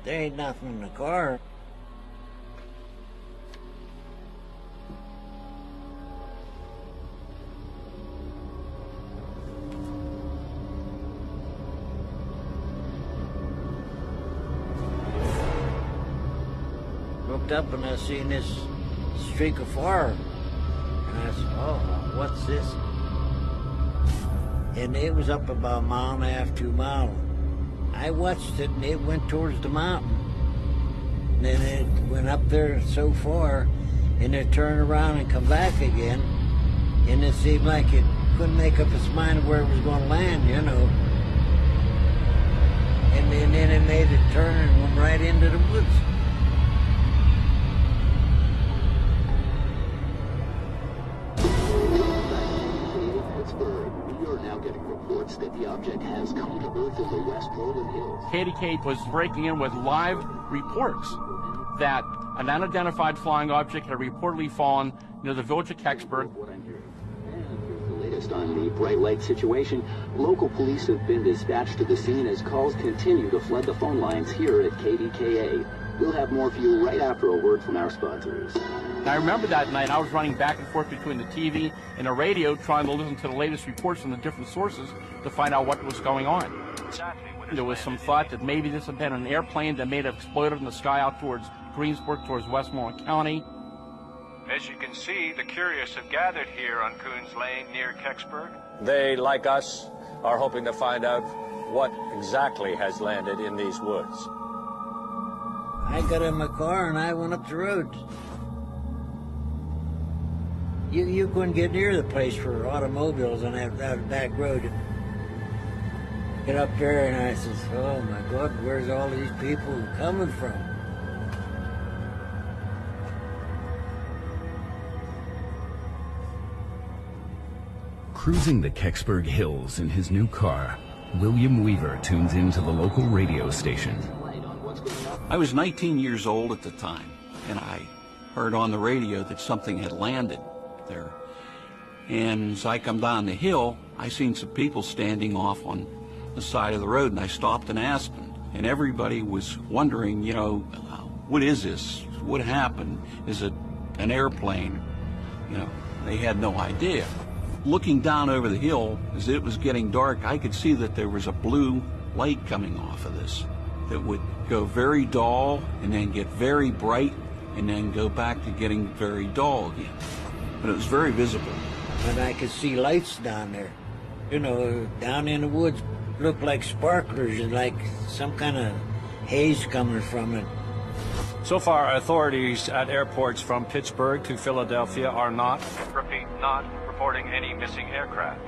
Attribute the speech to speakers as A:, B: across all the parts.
A: There ain't nothing in the car. Looked up and I seen this streak of fire. And I said, oh, what's this? And it was up about a mile and a half, 2 miles. I watched it and it went towards the mountain. And then it went up there so far and it turned around and come back again. And it seemed like it couldn't make up its mind where it was going to land, you know. And then it made it turn and went right into the woods.
B: That the object has come to Earth in the Westmoreland Hills.
C: KDK was breaking in with live reports that an unidentified flying object had reportedly fallen near the village of Kecksburg.
B: And here's the latest on the bright light situation. Local police have been dispatched to the scene as calls continue to flood the phone lines here at KDKA. We'll have more for you right after a word from our sponsors.
C: I remember that night I was running back and forth between the TV and the radio trying to listen to the latest reports from the different sources to find out what was going on. There was some thought that maybe this had been an airplane that may have exploded in the sky out towards Greensburg, towards Westmoreland County.
D: As you can see, the curious have gathered here on Coons Lane near Kecksburg.
E: They, like us, are hoping to find out what exactly has landed in these woods.
A: I got in my car and I went up the road. You couldn't get near the place for automobiles on that back road. Get up there and I says, oh my God, where's all these people coming from?
F: Cruising the Kecksburg Hills in his new car, William Weaver tunes into the local radio station.
G: I was 19 years old at the time, and I heard on the radio that something had landed there. And as I come down the hill, I seen some people standing off on the side of the road, and I stopped and asked them. And everybody was wondering, you know, what is this? What happened? Is it an airplane? You know, they had no idea. Looking down over the hill, as it was getting dark, I could see that there was a blue light coming off of this that would go very dull and then get very bright and then go back to getting very dull again. But it was very visible.
A: And I could see lights down there, you know, down in the woods. Looked like sparklers and like some kind of haze coming from it.
E: So far, authorities at airports from Pittsburgh to Philadelphia are not,
D: Repeat, not reporting any missing aircraft.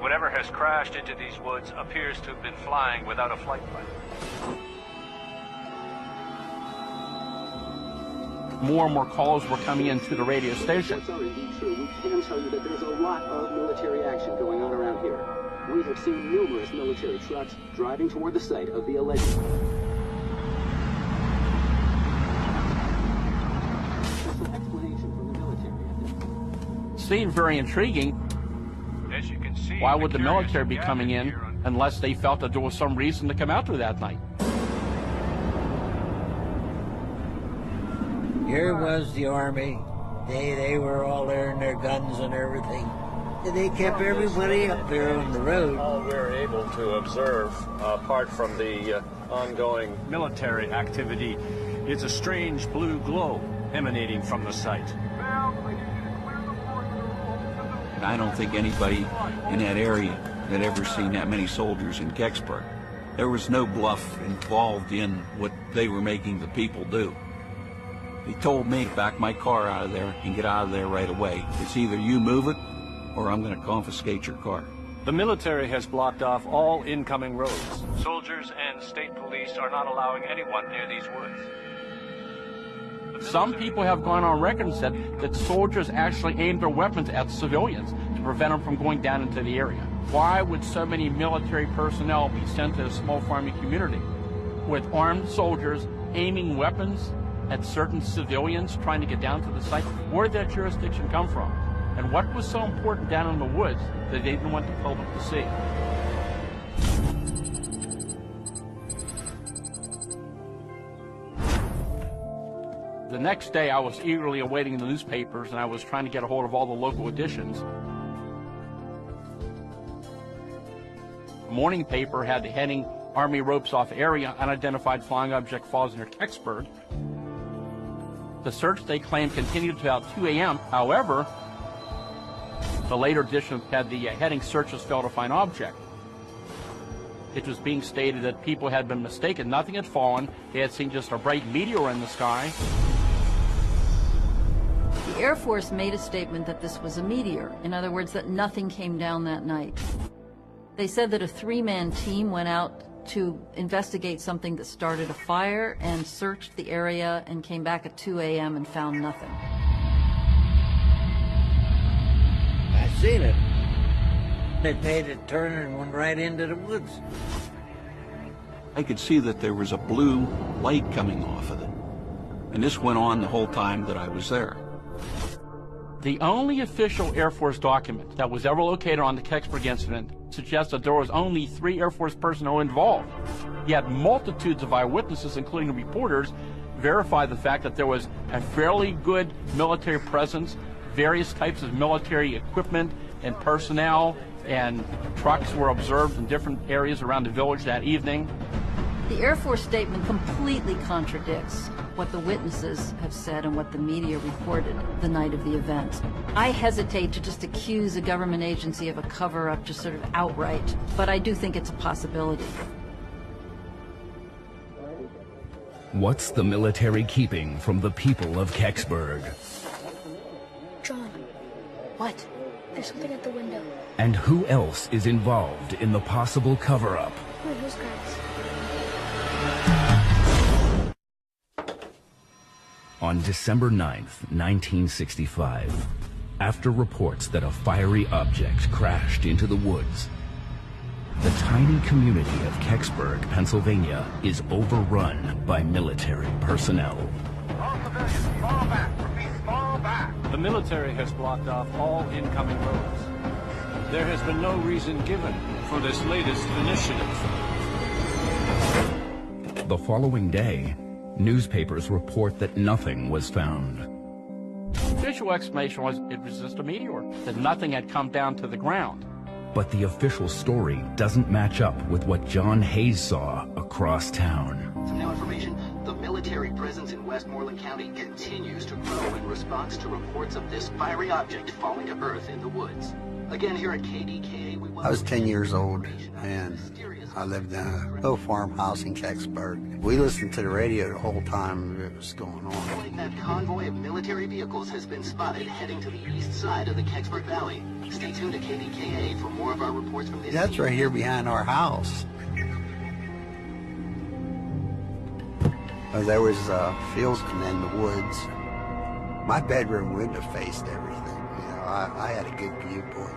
D: Whatever has crashed into these woods appears to have been flying without a flight plan.
C: More and more calls were coming into the radio station.
B: Reports are indeed true. We can tell you that there's a lot of military action going on around here. We have seen numerous military trucks driving toward the site of the alleged. Explanation from the military.
C: Seemed very intriguing.
D: As you can see,
C: Why would the
D: curious
C: military be
D: have
C: coming
D: gathered
C: in
D: here on
C: unless they felt that there was some reason to come out there that night?
A: Here was the Army. They were all there in their guns and everything. They kept everybody up there on the road.
E: all we're able to observe, apart from the ongoing military activity, is a strange blue glow emanating from the site.
G: And I don't think anybody in that area had ever seen that many soldiers in Kecksburg. There was no bluff involved in what they were making the people do. They told me, back my car out of there and get out of there right away. It's either you move it or I'm going to confiscate your car.
E: The military has blocked off all incoming roads.
D: Soldiers and state police are not allowing anyone near these woods.
C: Some people have gone on record and said that soldiers actually aimed their weapons at civilians to prevent them from going down into the area. Why would so many military personnel be sent to a small farming community with armed soldiers aiming weapons at certain civilians trying to get down to the site? Where did that jurisdiction come from? And what was so important down in the woods that they didn't want the public to see? The next day, I was eagerly awaiting the newspapers, and I was trying to get a hold of all the local editions. The morning paper had the heading, Army ropes off area, unidentified flying object falls near Kecksburg. The search, they claimed, continued to about 2 a.m. However, the later edition had the heading, searches failed to find object. It was being stated that people had been mistaken. Nothing had fallen. They had seen just a bright meteor in the sky.
H: The Air Force made a statement that this was a meteor. In other words, that nothing came down that night. They said that a 3-man team went out to investigate something that started a fire and searched the area and came back at 2 a.m. and found nothing.
A: I seen it. It made a turn and went right into the woods.
G: I could see that there was a blue light coming off of it. And this went on the whole time that I was there.
C: The only official Air Force document that was ever located on the Kecksburg incident suggests that there was only 3 Air Force personnel involved. Yet multitudes of eyewitnesses, including reporters, verified the fact that there was a fairly good military presence, various types of military equipment and personnel, and trucks were observed in different areas around the village that evening.
H: The Air Force statement completely contradicts what the witnesses have said and what the media reported the night of the event. I hesitate to just accuse a government agency of a cover-up just sort of outright, but I do think it's a possibility.
F: What's the military keeping from the people of Kecksburg?
I: John. What? There's something at the window.
F: And who else is involved in the possible cover-up?
I: Wait, those guys.
F: On December 9th, 1965, after reports that a fiery object crashed into the woods, the tiny community of Kecksburg, Pennsylvania, is overrun by military personnel.
J: All civilians, fall back. Repeat, fall back.
E: The military has blocked off all incoming roads. There has been no reason given for this latest initiative.
F: The following day, newspapers report that nothing was found.
C: The official explanation was it was just a meteor, that nothing had come down to the ground.
F: But the official story doesn't match up with what John Hayes saw across town.
B: Some new information. The military presence in Westmoreland County continues to grow in response to reports of this fiery object falling to earth in the woods. Again, here at KDKA,
K: I was 10 years old, and I lived in a little farmhouse in Kecksburg. We listened to the radio the whole time it was going on.
B: That convoy of military vehicles has been spotted heading to the east side of the Kecksburg Valley. Stay tuned to KDKA for more of our reports from this.
K: That's right here behind our house. There was a field in the woods. My bedroom window faced everything. You know, I had a good viewpoint.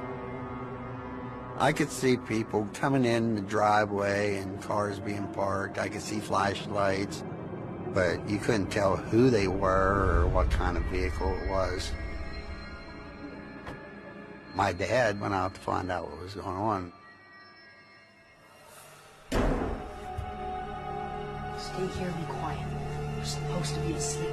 K: I could see people coming in the driveway and cars being parked. I could see flashlights, but you couldn't tell who they were or what kind of vehicle it was. My dad went out to find out what was going on.
L: Stay here and be quiet. We're supposed to be asleep.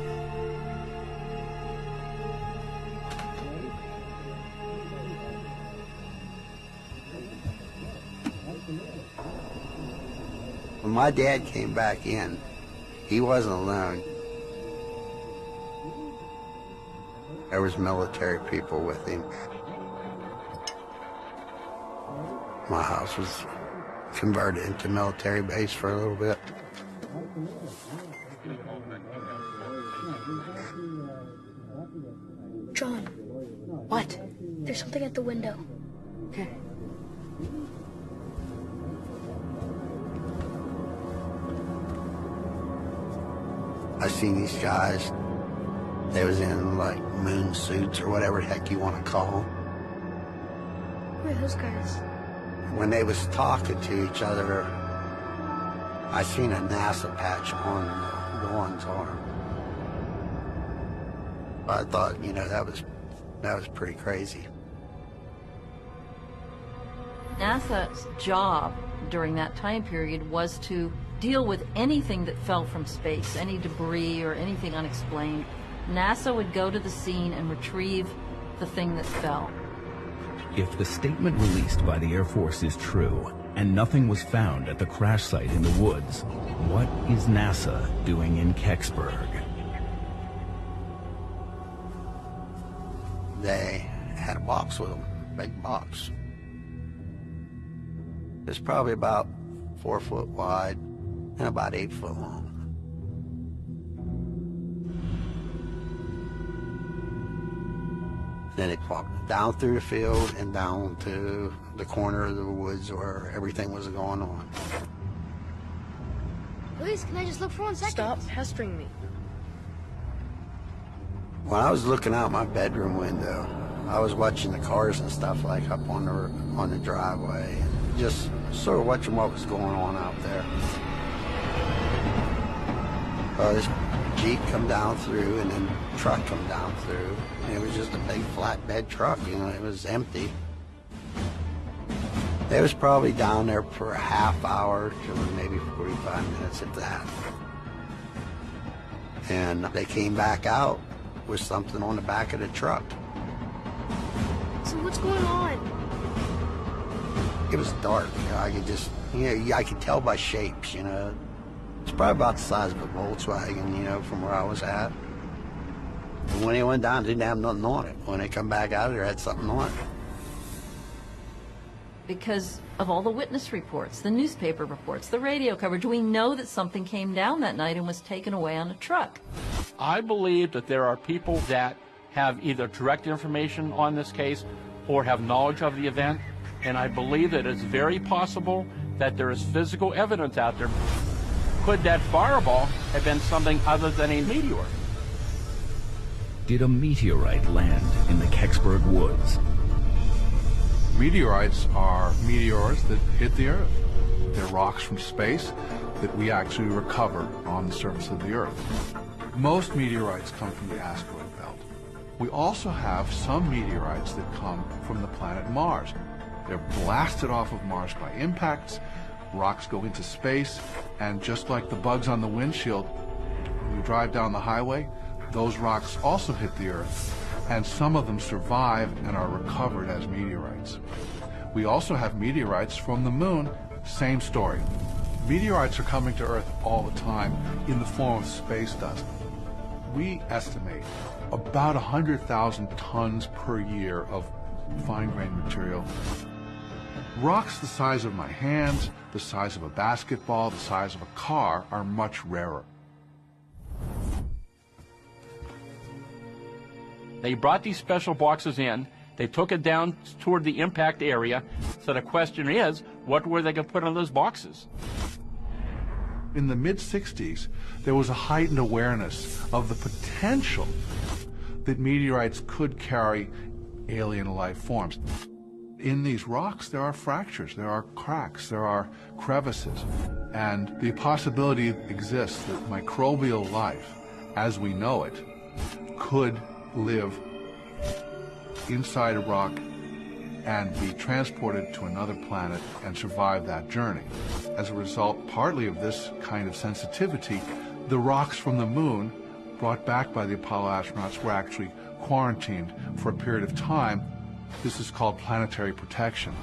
K: When my dad came back in, he wasn't alone. There was military people with him. My house was converted into a military base for a little bit.
I: John.
L: What?
I: There's something at the window.
L: Okay.
K: I seen these guys. They was in like moon suits or whatever the heck you want to call them.
I: Who are those guys?
K: When they was talking to each other, I seen a NASA patch on one's arm. I thought, you know, that was pretty crazy.
H: NASA's job during that time period was to deal with anything that fell from space, any debris or anything unexplained, NASA would go to the scene and retrieve the thing that fell.
F: If the statement released by the Air Force is true, and nothing was found at the crash site in the woods, what is NASA doing in Kecksburg?
K: They had a box with them, big box. It's probably about 4 foot wide and about 8 foot long. Then it walked down through the field and down to the corner of the woods where everything was going on.
I: Please, can I just look for 1 second?
L: Stop pestering me.
K: When I was looking out my bedroom window, I was watching the cars and stuff like up on the driveway, and just sort of watching what was going on out there. This Jeep come down through, and then truck come down through. And it was just a big flatbed truck, you know, it was empty. They was probably down there for a half hour to maybe 45 minutes at that. And they came back out with something on the back of the truck.
I: So what's going on?
K: It was dark, you know, I could just, you know, I could tell by shapes, you know. It's probably about the size of a Volkswagen, you know, from where I was at. And when they went down, it didn't have nothing on it. When they come back out of there, it had something on it.
H: Because of all the witness reports, the newspaper reports, the radio coverage, we know that something came down that night and was taken away on a truck.
C: I believe that there are people that have either direct information on this case or have knowledge of the event, and I believe that it's very possible that there is physical evidence out there. Could that fireball have been something other than a meteor?
F: Did a meteorite land in the Kecksburg woods?
M: Meteorites are meteors that hit the Earth. They're rocks from space that we actually recover on the surface of the Earth. Most meteorites come from the asteroid belt. We also have some meteorites that come from the planet Mars. They're blasted off of Mars by impacts, rocks go into space, and just like the bugs on the windshield, when we drive down the highway, those rocks also hit the Earth, and some of them survive and are recovered as meteorites. We also have meteorites from the moon, same story. Meteorites are coming to Earth all the time in the form of space dust. We estimate about 100,000 tons per year of fine-grained material. Rocks the size of my hands, the size of a basketball, the size of a car are much rarer.
C: They brought these special boxes in, they took it down toward the impact area, so the question is, what were they going to put in those boxes?
M: In the mid-60s, there was a heightened awareness of the potential that meteorites could carry alien life forms. In these rocks, there are fractures, there are cracks, there are crevices, and the possibility exists that microbial life, as we know it, could live inside a rock and be transported to another planet and survive that journey. As a result, partly of this kind of sensitivity, the rocks from the moon brought back by the Apollo astronauts were actually quarantined for a period of time. This is called planetary protection.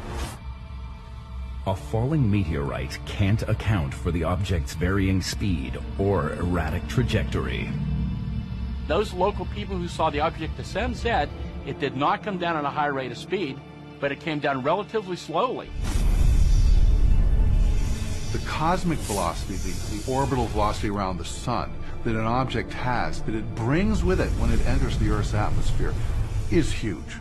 F: A falling meteorite can't account for the object's varying speed or erratic trajectory.
C: Those local people who saw the object descend said it did not come down at a high rate of speed, but it came down relatively slowly.
M: The cosmic velocity, the orbital velocity around the sun that an object has, that it brings with it when it enters the Earth's atmosphere, is huge,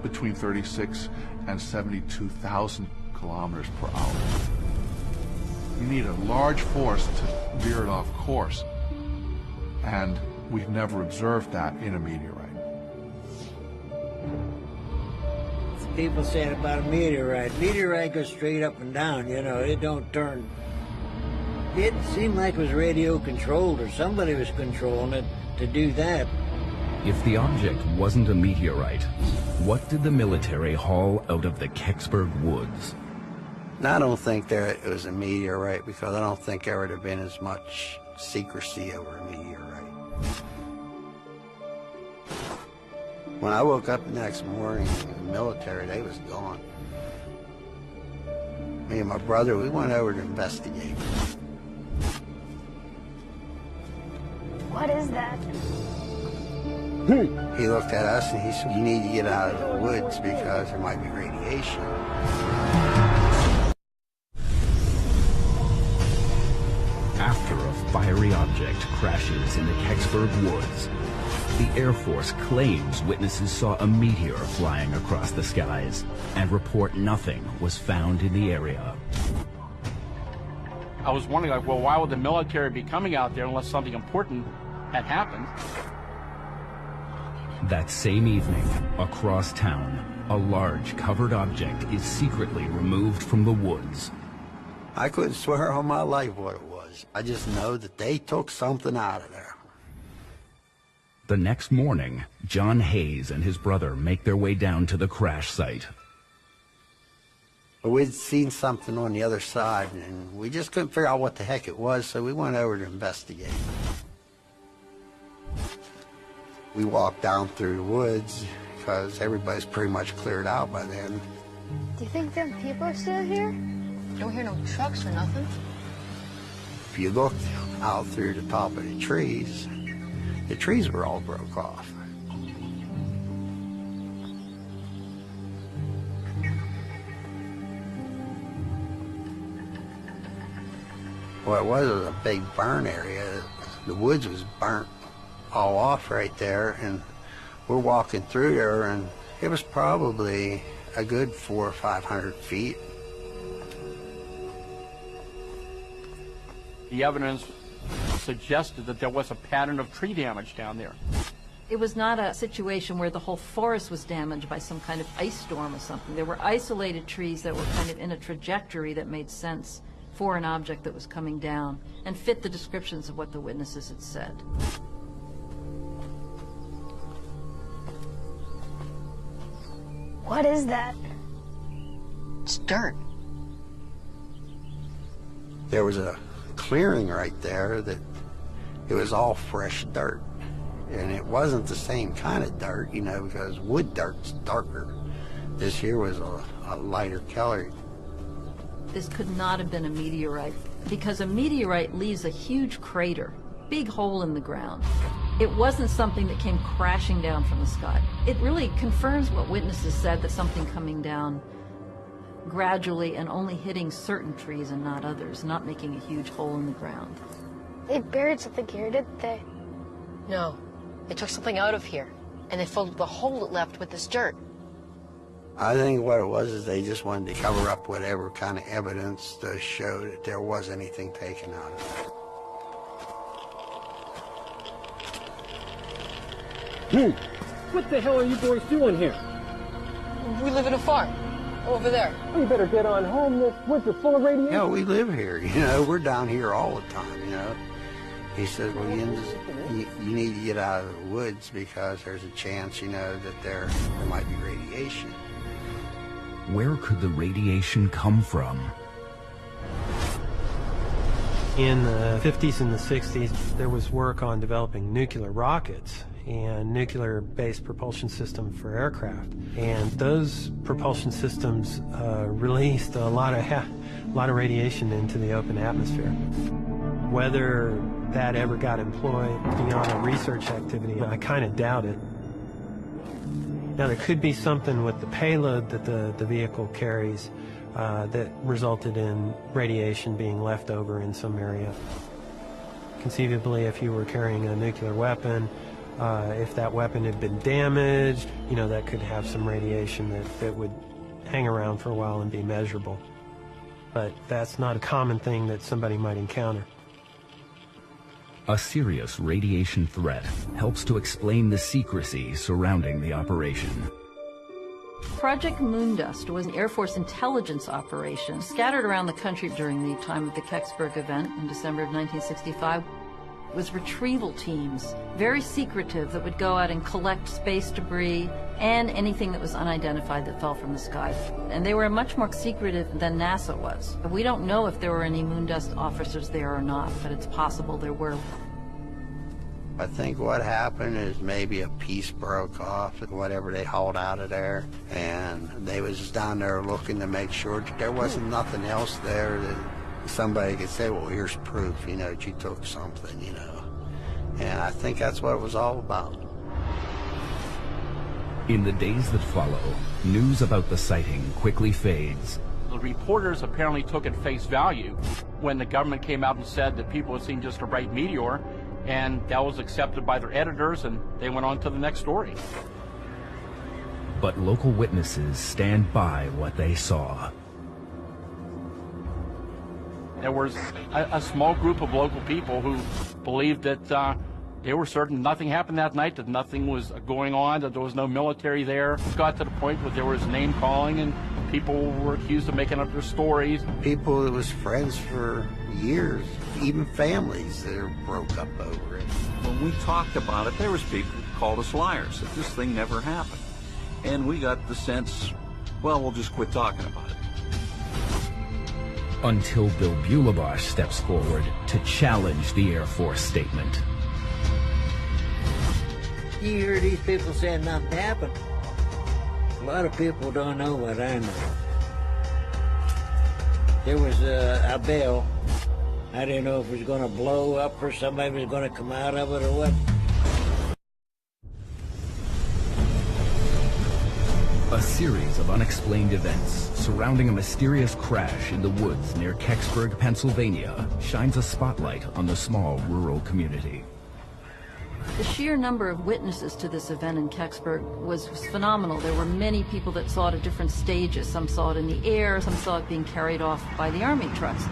M: between 36 and 72,000 kilometers per hour. You need a large force to veer it off course, and we've never observed that in a meteorite.
A: People saying about a meteorite. Meteorite goes straight up and down, you know, it don't turn. It seemed like it was radio controlled or somebody was controlling it to do that.
F: If the object wasn't a meteorite, what did the military haul out of the Kecksburg woods?
K: I don't think it was a meteorite, because I don't think there would have been as much secrecy over a meteorite. When I woke up the next morning, the military, they was gone. Me and my brother, we went over to investigate.
I: What is that?
K: He looked at us and he said, "You need to get out of the woods because there might be radiation."
F: After a fiery object crashes into Kecksburg Woods, the Air Force claims witnesses saw a meteor flying across the skies and report nothing was found in the area.
C: I was wondering, like, well, why would the military be coming out there unless something important had happened?
F: That same evening, across town, a large covered object is secretly removed from the woods.
K: I couldn't swear on my life what it was. I just know that they took something out of there.
F: The next morning, John Hayes and his brother make their way down to the crash site.
K: We'd seen something on the other side, and we just couldn't figure out what the heck it was, so we went over to investigate. We walked down through the woods, because everybody's pretty much cleared out by then.
I: Do you think them people are still here?
L: Don't hear no trucks or nothing.
K: If you looked out through the top of the trees were all broke off. What it was a big burn area. The woods was burnt all off right there, and we're walking through there, and it was probably a good 400 or 500 feet.
C: The evidence suggested that there was a pattern of tree damage down there.
H: It was not a situation where the whole forest was damaged by some kind of ice storm or something. There were isolated trees that were kind of in a trajectory that made sense for an object that was coming down and fit the descriptions of what the witnesses had said.
I: What is that?
L: It's dirt.
K: There was a clearing right there that it was all fresh dirt. And it wasn't the same kind of dirt, you know, because wood dirt's darker. This here was a lighter color.
H: This could not have been a meteorite, because a meteorite leaves a huge crater, big hole in the ground. It wasn't something that came crashing down from the sky. It really confirms what witnesses said, that something coming down gradually and only hitting certain trees and not others, not making a huge hole in the ground.
I: They buried something here, didn't they?
L: No. They took something out of here, and they filled the hole it left with this dirt.
K: I think what it was is they just wanted to cover up whatever kind of evidence to show that there was anything taken out of
N: it. What the hell are you boys doing here?
L: We live in a farm. Over there.
N: Well, you better get on home. This woods are full of radiation.
K: Yeah, we live here, you know. We're down here all the time, you know. He said, well, you need to get out of the woods because there's a chance, you know, that there might be radiation.
F: Where could the radiation come from?
O: In the 50s and the 60s, there was work on developing nuclear rockets and nuclear-based propulsion system for aircraft. And those propulsion systems released a lot of radiation into the open atmosphere. Whether that ever got employed beyond a research activity, I kind of doubt it. Now, there could be something with the payload that the vehicle carries that resulted in radiation being left over in some area. Conceivably, if you were carrying a nuclear weapon, if that weapon had been damaged, you know, that could have some radiation that would hang around for a while and be measurable. But that's not a common thing that somebody might encounter.
F: A serious radiation threat helps to explain the secrecy surrounding the operation.
H: Project Moondust was an Air Force intelligence operation scattered around the country during the time of the Kecksburg event in December of 1965. was retrieval teams, very secretive, that would go out and collect space debris and anything that was unidentified that fell from the sky. And they were much more secretive than NASA was. We don't know if there were any Moondust officers there or not, but it's possible there were.
K: I think what happened is maybe a piece broke off, whatever they hauled out of there, and they was just down there looking to make sure that there wasn't nothing else there that somebody could say, well, here's proof, you know, that you took something, you know. And I think that's what it was all about.
F: In the days that follow, news about the sighting quickly fades.
C: The reporters apparently took at face value when the government came out and said that people had seen just a bright meteor, and that was accepted by their editors, and they went on to the next story.
F: But local witnesses stand by what they saw.
C: There was a small group of local people who believed that they were certain nothing happened that night, that nothing was going on, that there was no military there. It got to the point where there was name calling and people were accused of making up their stories.
K: People that was friends for years, even families that broke up over it.
G: When we talked about it, there was people who called us liars, that this thing never happened. And we got the sense, well, we'll just quit talking about it.
F: Until Bill Bulebash steps forward to challenge the Air Force statement.
A: You hear these people saying nothing happened. A lot of people don't know what I know. There was a bell. I didn't know if it was going to blow up or somebody was going to come out of it or what.
F: A series of unexplained events surrounding a mysterious crash in the woods near Kecksburg, Pennsylvania, shines a spotlight on the small rural community.
H: The sheer number of witnesses to this event in Kecksburg was phenomenal. There were many people that saw it at different stages. Some saw it in the air, some saw it being carried off by the Army trucks.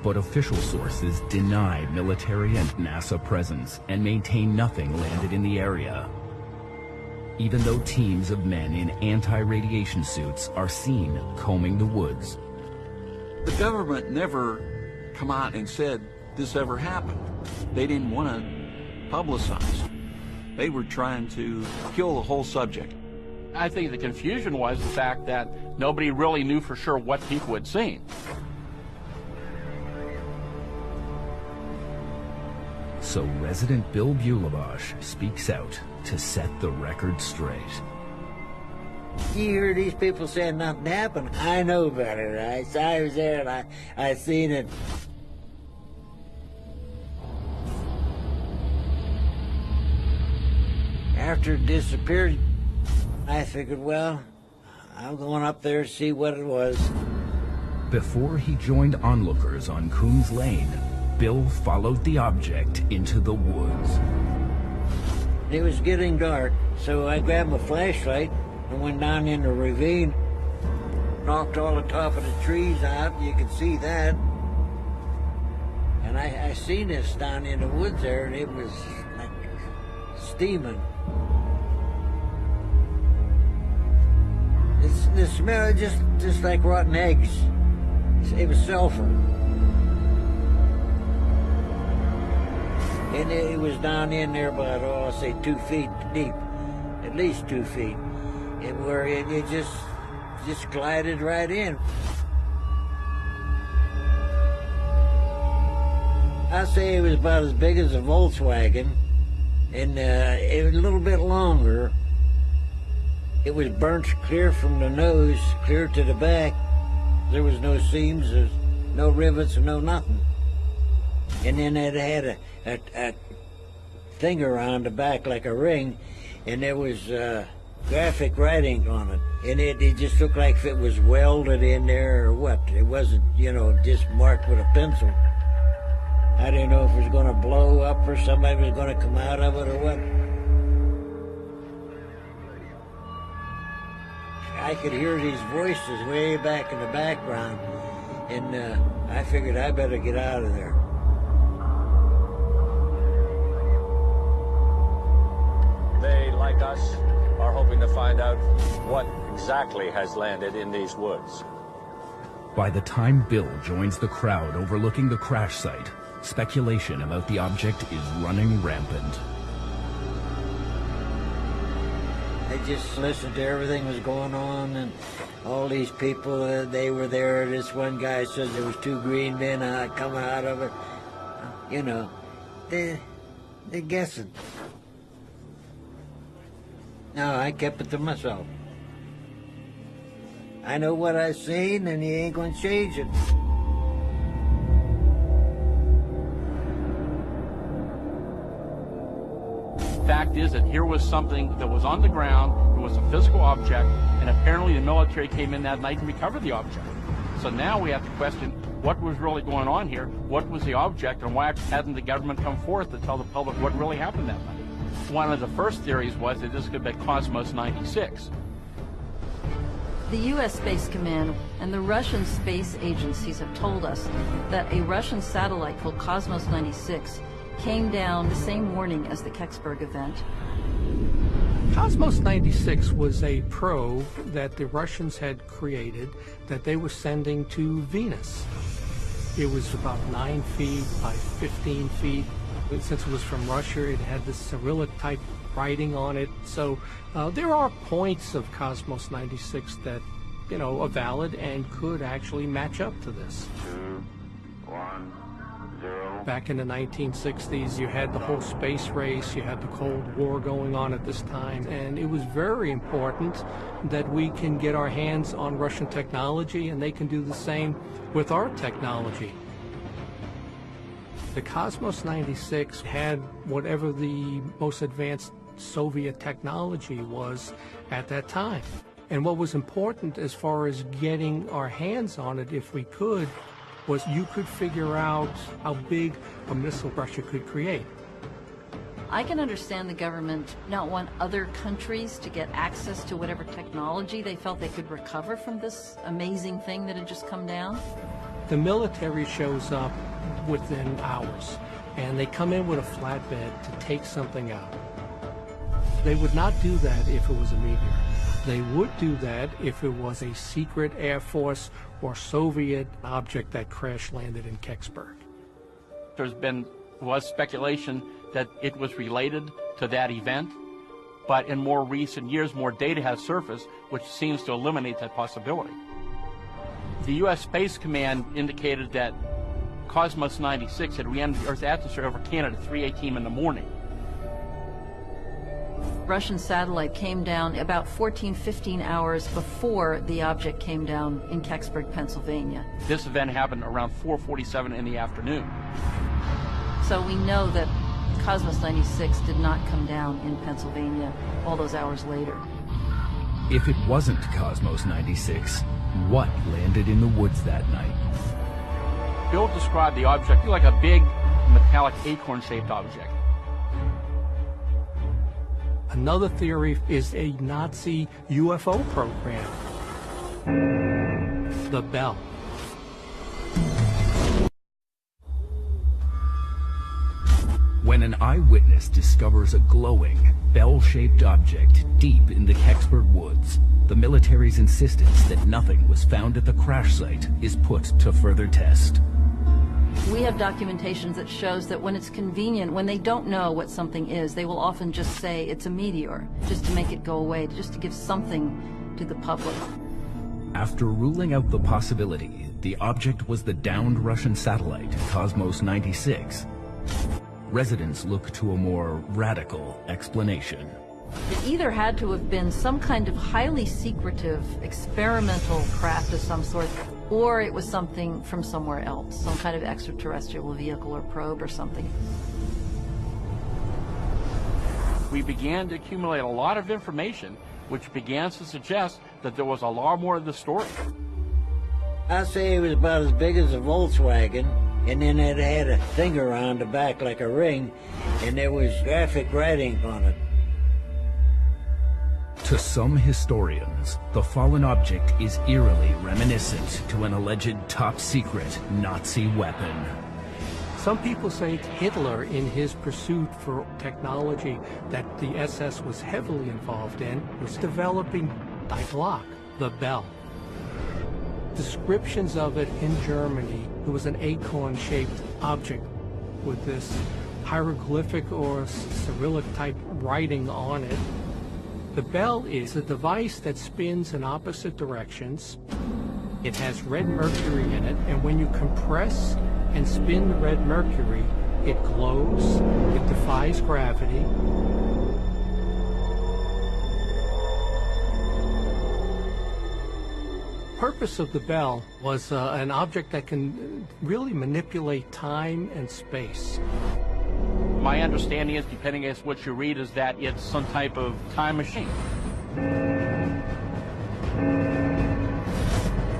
F: But official sources deny military and NASA presence and maintain nothing landed in the area, even though teams of men in anti-radiation suits are seen combing the woods.
G: The government never come out and said this ever happened. They didn't want to publicize. They were trying to kill the whole subject.
C: I think the confusion was the fact that nobody really knew for sure what people had seen.
F: So resident Bill Bulebash speaks out to set the record straight.
A: You hear these people saying nothing happened. I know better. I was there and I seen it. After it disappeared, I figured, well, I'm going up there to see what it was.
F: Before he joined onlookers on Coons Lane, Bill followed the object into the woods.
A: It was getting dark, so I grabbed my flashlight and went down in the ravine, knocked all the top of the trees out, you could see that. And I seen this down in the woods there, and it was like steaming. The smell just like rotten eggs. It was sulfur. And it was down in there about, oh, I'll say 2 feet deep, at least 2 feet, and where it just glided right in. I'd say it was about as big as a Volkswagen, and it was a little bit longer. It was burnt clear from the nose, clear to the back. There was no seams, there's no rivets, no nothing. And then it had a thing around the back like a ring, and there was graphic writing on it. And it just looked like if it was welded in there or what. It wasn't, you know, just marked with a pencil. I didn't know if it was going to blow up or somebody was going to come out of it or what. I could hear these voices way back in the background, and I figured I better get out of there.
E: They, like us, are hoping to find out what exactly has landed in these woods.
F: By the time Bill joins the crowd overlooking the crash site, speculation about the object is running rampant.
A: I just listened to everything was going on, and all these people, they were there. This one guy said there was 2 green men coming out of it. You know, they're guessing. No, I kept it to myself. I know what I've seen, and you ain't gonna change it.
C: Fact is that here was something that was on the ground, it was a physical object, and apparently the military came in that night and recovered the object. So now we have to question what was really going on here, what was the object, and why hadn't the government come forth to tell the public what really happened that night? One of the first theories was that this could be Cosmos 96.
H: The U.S. Space Command and the Russian space agencies have told us that a Russian satellite called Cosmos 96 came down the same morning as the Kecksburg event.
N: Cosmos 96 was a probe that the Russians had created that they were sending to Venus. It was about 9 feet by 15 feet. Since it was from Russia, it had this Cyrillic-type writing on it. So there are points of Cosmos 96 that, you know, are valid and could actually match up to this.
J: 2, 1, 0.
N: Back in the 1960s, you had the whole space race, you had the Cold War going on at this time, and it was very important that we can get our hands on Russian technology, and they can do the same with our technology. The Cosmos 96 had whatever the most advanced Soviet technology was at that time. And what was important as far as getting our hands on it, if we could, was you could figure out how big a missile Russia could create.
H: I can understand the government not want other countries to get access to whatever technology they felt they could recover from this amazing thing that had just come down.
N: The military shows up within hours, and they come in with a flatbed to take something out. They would not do that if it was a meteor. They would do that if it was a secret Air Force or Soviet object that crash-landed in Kecksburg.
C: Was speculation that it was related to that event, but in more recent years, more data has surfaced, which seems to eliminate that possibility. The U.S. Space Command indicated that Cosmos 96 had re-entered the Earth's atmosphere over Canada at 3:18 in the morning.
H: Russian satellite came down about 15 hours before the object came down in Kecksburg, Pennsylvania.
C: This event happened around 4:47 in the afternoon.
H: So we know that Cosmos 96 did not come down in Pennsylvania all those hours later.
F: If it wasn't Cosmos 96, what landed in the woods that night?
C: Bill described the object like a big metallic acorn-shaped object.
N: Another theory is a Nazi UFO program. The Bell.
F: When an eyewitness discovers a glowing, bell-shaped object deep in the Kecksburg woods, the military's insistence that nothing was found at the crash site is put to further test.
H: We have documentation that shows that when it's convenient, when they don't know what something is, they will often just say it's a meteor, just to make it go away, just to give something to the public.
F: After ruling out the possibility the object was the downed Russian satellite, Cosmos 96, residents look to a more radical explanation.
H: It either had to have been some kind of highly secretive experimental craft of some sort, or it was something from somewhere else, some kind of extraterrestrial vehicle or probe or something.
C: We began to accumulate a lot of information, which began to suggest that there was a lot more to the story.
A: I say it was about as big as a Volkswagen, and then it had a thing around the back like a ring, and there was graphic writing on it.
F: To some historians, the fallen object is eerily reminiscent to an alleged top-secret Nazi weapon.
N: Some people say Hitler, in his pursuit for technology that the SS was heavily involved in, was developing Die Glock, the bell. Descriptions of it in Germany, it was an acorn-shaped object. with this hieroglyphic or Cyrillic type writing on it. The bell is a device that spins in opposite directions. It has red mercury in it, and when you compress and spin the red mercury, it glows, it defies gravity. The purpose of the bell was an object that can really manipulate time and space.
C: My understanding is, depending on what you read, is that it's some type of time machine.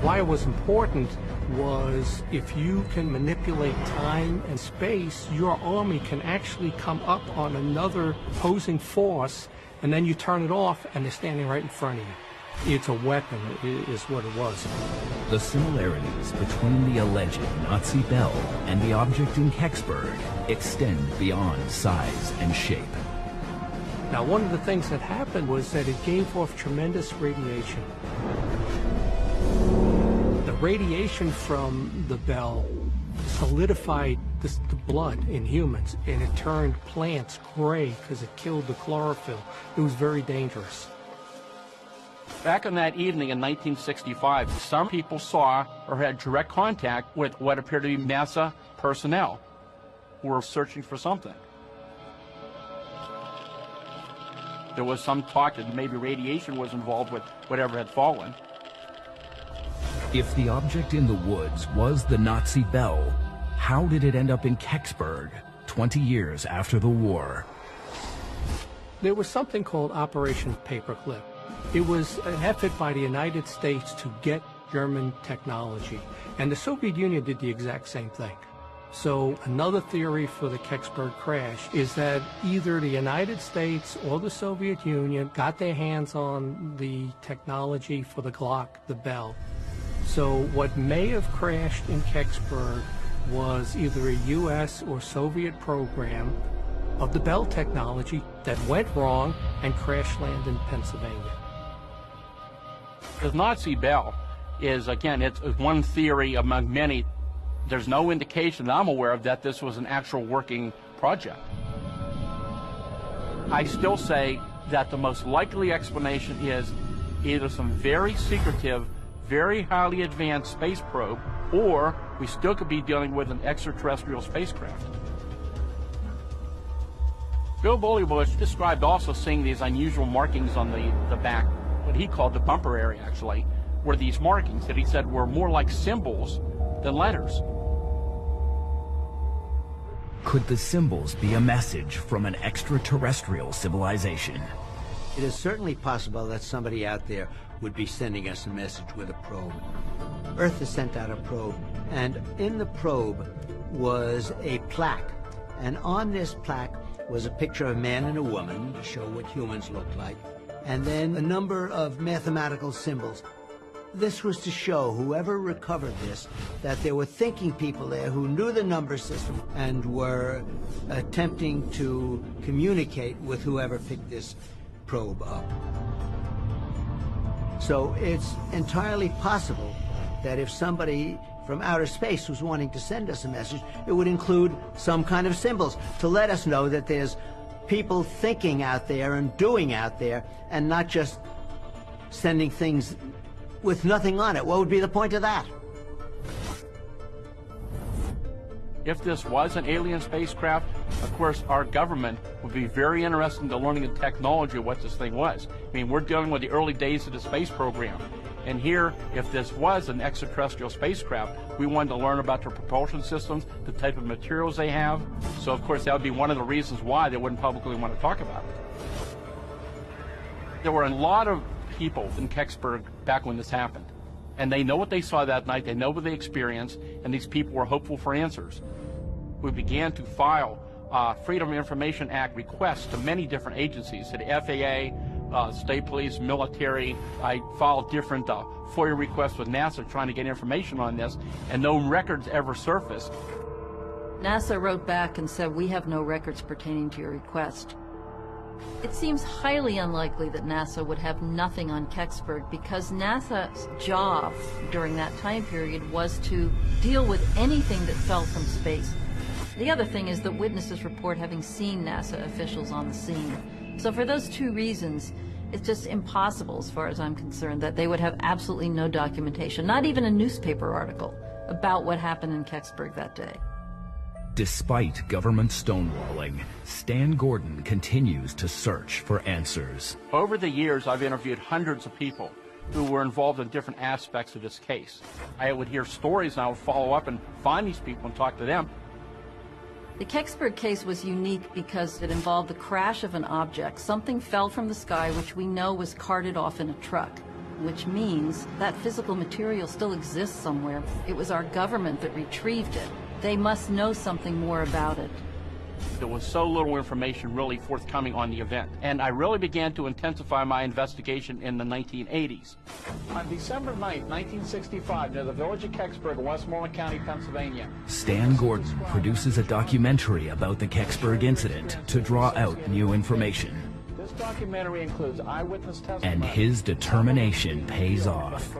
N: Why it was important was if you can manipulate time and space, your army can actually come up on another opposing force, and then you turn it off and they're standing right in front of you. It's a weapon, is what it was.
F: The similarities between the alleged Nazi bell and the object in Kecksburg extend beyond size and shape.
N: Now, one of the things that happened was that it gave off tremendous radiation. The radiation from the bell solidified the blood in humans, and it turned plants gray because it killed the chlorophyll. It was very dangerous.
C: Back on that evening in 1965, some people saw or had direct contact with what appeared to be NASA personnel who were searching for something. There was some talk that maybe radiation was involved with whatever had fallen.
F: If the object in the woods was the Nazi bell, how did it end up in Kecksburg 20 years after the war?
N: There was something called Operation Paperclip. It was an effort by the United States to get German technology, and the Soviet Union did the exact same thing. So another theory for the Kecksburg crash is that either the United States or the Soviet Union got their hands on the technology for the Glock, the bell. So what may have crashed in Kecksburg was either a U.S. or Soviet program of the bell technology that went wrong and crash landed in Pennsylvania.
C: The Nazi bell is, again, it's one theory among many. There's no indication that I'm aware of that this was an actual working project. I still say that the most likely explanation is either some very secretive, very highly advanced space probe, or we still could be dealing with an extraterrestrial spacecraft. Bill Bulleybush described also seeing these unusual markings on the back, what he called the bumper area actually, were these markings that he said were more like symbols than letters.
F: Could the symbols be a message from an extraterrestrial civilization?
A: It is certainly possible that somebody out there would be sending us a message with a probe. Earth has sent out a probe, and in the probe was a plaque. And on this plaque was a picture of a man and a woman to show what humans look like, and then a number of mathematical symbols. This was to show whoever recovered this that there were thinking people there who knew the number system and were attempting to communicate with whoever picked this probe up. So it's entirely possible that if somebody from outer space was wanting to send us a message, it would include some kind of symbols to let us know that there's people thinking out there and doing out there and not just sending things with nothing on it. What would be the point of that?
C: If this was an alien spacecraft, of course, our government would be very interested in learning the technology of what this thing was. I mean, we're dealing with the early days of the space program. And here, if this was an extraterrestrial spacecraft, we wanted to learn about their propulsion systems, the type of materials they have. So, of course, that would be one of the reasons why they wouldn't publicly want to talk about it. There were a lot of people in Kecksburg back when this happened. And they know what they saw that night, they know what they experienced, and these people were hopeful for answers. We began to file Freedom of Information Act requests to many different agencies, to the FAA, state police, military. I filed different FOIA requests with NASA trying to get information on this, and no records ever surfaced.
H: NASA wrote back and said, "We have no records pertaining to your request." It seems highly unlikely that NASA would have nothing on Kecksburg because NASA's job during that time period was to deal with anything that fell from space. The other thing is that witnesses report having seen NASA officials on the scene. So for those two reasons, it's just impossible, as far as I'm concerned, that they would have absolutely no documentation, not even a newspaper article, about what happened in Kecksburg that day.
F: Despite government stonewalling, Stan Gordon continues to search for answers.
C: Over the years, I've interviewed hundreds of people who were involved in different aspects of this case. I would hear stories, and I would follow up and find these people and talk to them.
H: The Kecksburg case was unique because it involved the crash of an object. Something fell from the sky, which we know was carted off in a truck, which means that physical material still exists somewhere. It was our government that retrieved it. They must know something more about it.
C: There was so little information really forthcoming on the event, and I really began to intensify my investigation in the 1980s.
P: On December 9, 1965, near the village of Kecksburg, Westmoreland County, Pennsylvania,
F: Stan Gordon produces a documentary about the Kecksburg incident to draw out new information.
P: This documentary includes eyewitness testimony.
F: And his determination pays off.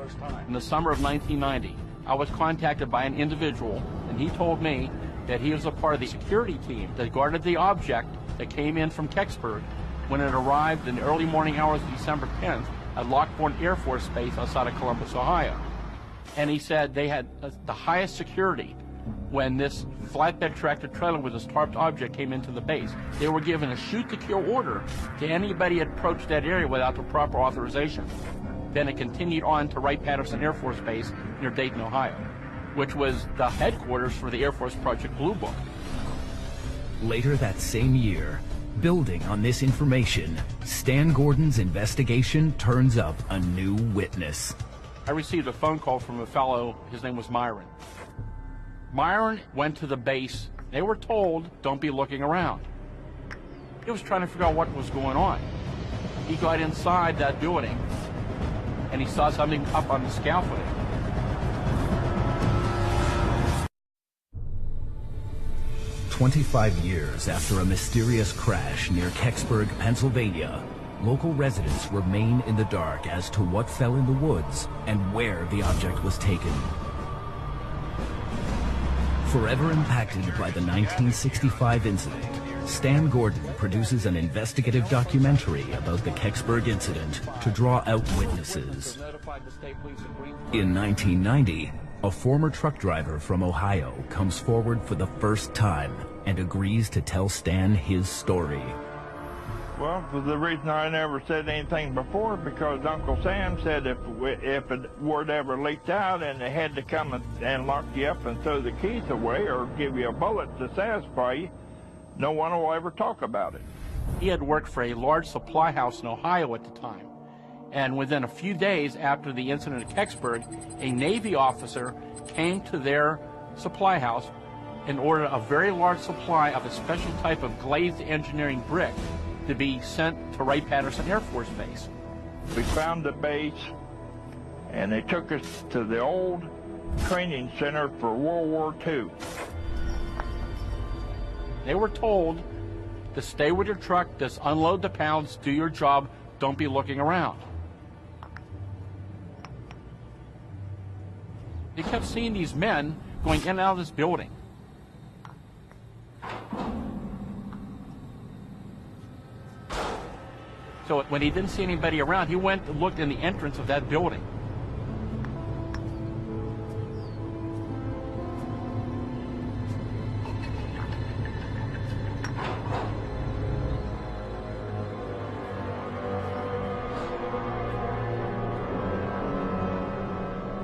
C: In the summer of 1990, I was contacted by an individual, and he told me that he was a part of the security team that guarded the object that came in from Kecksburg when it arrived in the early morning hours of December 10th at Lockbourne Air Force Base outside of Columbus, Ohio. And he said they had the highest security when this flatbed tractor trailer with this tarped object came into the base. They were given a shoot-to-kill order to anybody who approached that area without the proper authorization. Then it continued on to Wright-Patterson Air Force Base near Dayton, Ohio, which was the headquarters for the Air Force Project Blue Book.
F: Later that same year, building on this information, Stan Gordon's investigation turns up a new witness.
C: I received a phone call from a fellow, his name was Myron. Myron went to the base. They were told, don't be looking around. He was trying to figure out what was going on. He got inside that building, and he saw something up on the scaffolding.
F: "25 years after a mysterious crash near Kecksburg, Pennsylvania, local residents remain in the dark as to what fell in the woods and where the object was taken. Forever impacted by the 1965 incident, Stan Gordon produces an investigative documentary about the Kecksburg incident to draw out witnesses. In 1990, a former truck driver from Ohio comes forward for the first time and agrees to tell Stan his story.
Q: Well, for the reason I never said anything before, because Uncle Sam said if word ever leaked out and they had to come and lock you up and throw the keys away or give you a bullet to satisfy you, no one will ever talk about it.
C: He had worked for a large supply house in Ohio at the time. And within a few days after the incident at Kecksburg, a Navy officer came to their supply house and ordered a very large supply of a special type of glazed engineering brick to be sent to Wright-Patterson Air Force Base.
Q: We found the base, and they took us to the old training center for World War II.
C: They were told to stay with your truck, just unload the pounds, do your job, don't be looking around. They kept seeing these men going in and out of this building. So when he didn't see anybody around, he went and looked in the entrance of that building.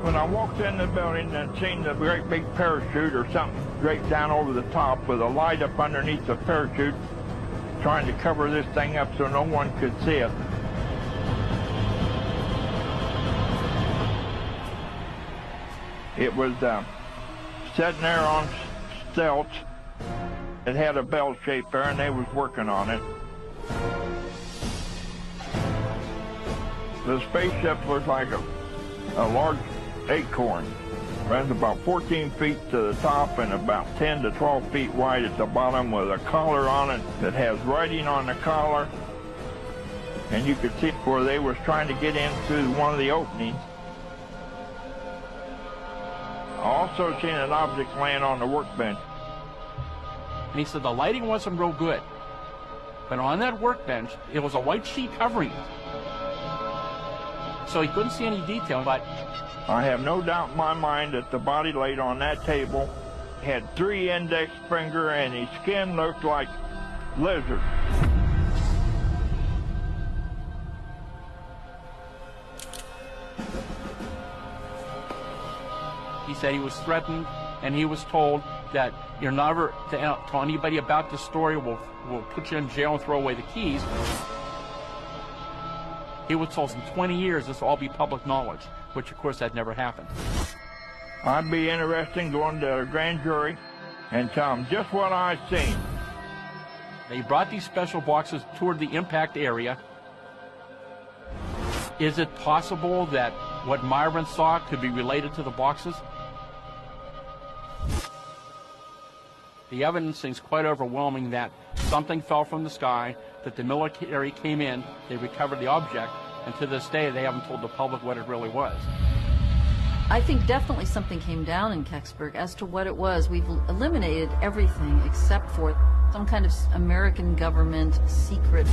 Q: When I walked in the building and seen the great big parachute or something draped down over the top with a light up underneath the parachute, trying to cover this thing up so no one could see it. It was sitting there on stilts. It had a bell shape there, and they was working on it. The spaceship was like a large acorn. Runs about 14 feet to the top and about 10 to 12 feet wide at the bottom with a collar on it that has writing on the collar. And you could see where they was trying to get in through one of the openings. I also seen an object laying on the workbench.
C: And he said the lighting wasn't real good. But on that workbench, it was a white sheet covering it. So he couldn't see any detail, but
Q: I have no doubt in my mind that the body laid on that table had 3 index finger and his skin looked like lizard.
C: he said he was threatened and he was told that you're never to tell anybody about this story. We'll put you in jail and throw away the keys. He was told in 20 years this will all be public knowledge, which of course that never happened.
Q: I'd be interested in going to a grand jury and tell them just what I seen.
C: They brought these special boxes toward the impact area. Is it possible that what Myron saw could be related to the boxes? The evidence seems quite overwhelming that something fell from the sky, that the military came in, they recovered the object, and to this day they haven't told the public what it really was.
H: I think definitely something came down in Kecksburg. As to what it was, we've eliminated everything except for some kind of American government secret